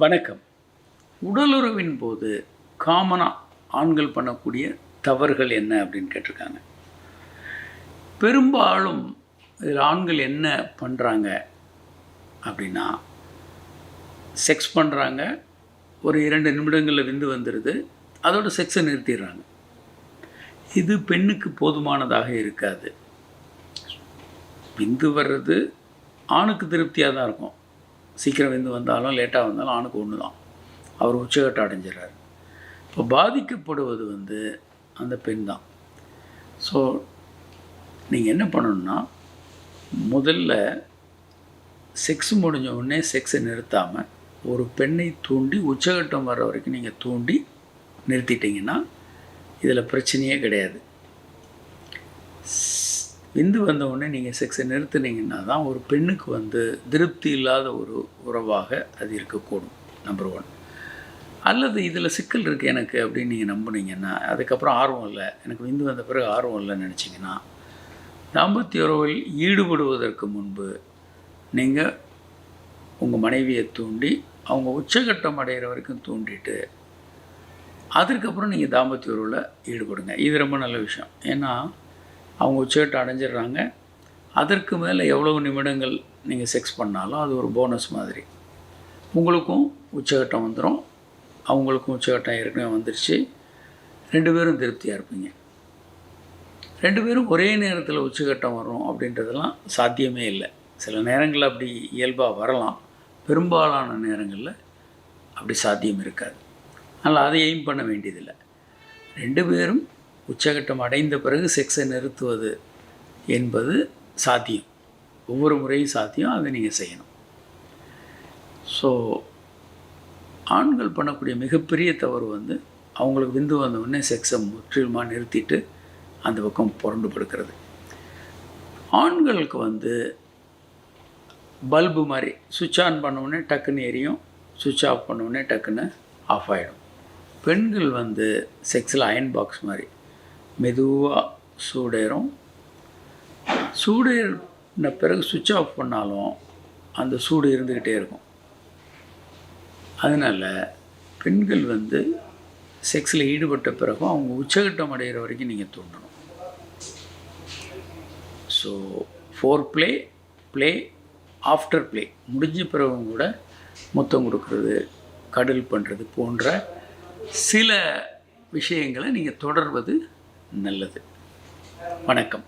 வணக்கம். உடலுறவின் போது காமனாக ஆண்கள் பண்ணக்கூடிய தவறுகள் என்ன அப்படின்னு கேட்டிருக்காங்க. பெரும்பாலும் இதில் ஆண்கள் என்ன பண்ணுறாங்க அப்படின்னா, செக்ஸ் பண்ணுறாங்க, ஒரு 2 நிமிடங்களில் விந்து வந்துடுது, அதோட செக்ஸை நிறுத்திடுறாங்க. இது பெண்ணுக்கு போதுமானதாக இருக்காது. விந்து வர்றது ஆணுக்கு திருப்தியாக தான் இருக்கும். சீக்கிரம் விந்து வந்தாலும் லேட்டாக வந்தாலும் ஆணுக்கு ஒன்று தான், அவர் உச்சகட்டம் அடைஞ்சிடறாரு. இப்போ பாதிக்கப்படுவது அந்த பெண் தான். ஸோ நீங்கள் என்ன பண்ணணுன்னா, முதல்ல செக்ஸ் முடிஞ்ச உடனே செக்ஸை நிறுத்தாமல் ஒரு பெண்ணை தூண்டி உச்சகட்டம் வர்ற வரைக்கும் நீங்கள் தூண்டி நிறுத்திட்டிங்கன்னா இதில் பிரச்சனையே கிடையாது. விந்து வந்த உடனே நீங்கள் செக்ஸை நிறுத்தினீங்கன்னா தான் ஒரு பெண்ணுக்கு திருப்தி இல்லாத ஒரு உறவாக அது இருக்கக்கூடும். நம்பர் 1. அல்லது இதில் சிக்கல் இருக்குது எனக்கு அப்படின்னு நீங்கள் நம்புனீங்கன்னா, அதுக்கப்புறம் ஆர்வம் இல்லை, எனக்கு விந்து வந்த பிறகு ஆர்வம் இல்லைன்னு நினச்சிங்கன்னா, தாம்பத்திய உறவில் ஈடுபடுவதற்கு முன்பு நீங்கள் உங்கள் மனைவியை தூண்டி அவங்க உச்சகட்டம் அடைகிற வரைக்கும் தூண்டிட்டு அதுக்கப்புறம் நீங்கள் தாம்பத்திய உறவில் ஈடுபடுங்க. இது ரொம்ப நல்ல விஷயம். ஏன்னா அவங்க உச்சகட்டம் அடைஞ்சிடுறாங்க. அதற்கு மேலே எவ்வளவு நிமிடங்கள் நீங்கள் செக்ஸ் பண்ணாலும் அது ஒரு போனஸ் மாதிரி. உங்களுக்கும் உச்சகட்டம் வந்துடும், அவங்களுக்கும் உச்சகட்டம் ஏற்கனவே வந்துருச்சு. 2 பேரும் திருப்தியாக இருப்பீங்க. 2 பேரும் ஒரே நேரத்தில் உச்சகட்டம் வரும் அப்படின்றதெல்லாம் சாத்தியமே இல்லை. சில நேரங்களில் அப்படி இயல்பாக வரலாம், பெரும்பாலான நேரங்களில் அப்படி சாத்தியம் இருக்காது. அதனால் அதை எய்ம் பண்ண வேண்டியதில்லை. 2 பேரும் உச்சகட்டம் அடைந்த பிறகு செக்ஸை நிறுத்துவது என்பது சாத்தியம். ஒவ்வொரு முறையும் சாத்தியம். அதை நீங்கள் செய்யணும். ஸோ ஆண்கள் பண்ணக்கூடிய மிகப்பெரிய தவறு அவங்களுக்கு விந்து வந்த உடனே செக்ஸை முற்றிலுமாக நிறுத்திட்டு அந்த பக்கம் புரண்டு படுக்கிறது. ஆண்களுக்கு பல்பு மாதிரி சுவிட்ச் ஆன் பண்ண உடனே டக்குன்னு எரியும், சுவிட்ச் ஆஃப் பண்ண உடனே டக்குன்னு ஆஃப் ஆகிடும். பெண்கள் செக்ஸில் அயன் பாக்ஸ் மாதிரி மெதுவாக சூடேறும். சூடேறின பிறகு சுவிட்ச் ஆஃப் பண்ணாலும் அந்த சூடு இருந்துக்கிட்டே இருக்கும். அதனால் பெண்கள் செக்ஸில் ஈடுபட்ட பிறகும் அவங்க உச்சகட்டம் அடைகிற வரைக்கும் நீங்கள் தூண்டணும். So foreplay after play முடிஞ்ச பிறகும் கூட முத்தம் கொடுக்கறது, கடல் பண்ணுறது போன்ற சில விஷயங்களை நீங்கள் தொடர்வது நல்லது. வணக்கம்.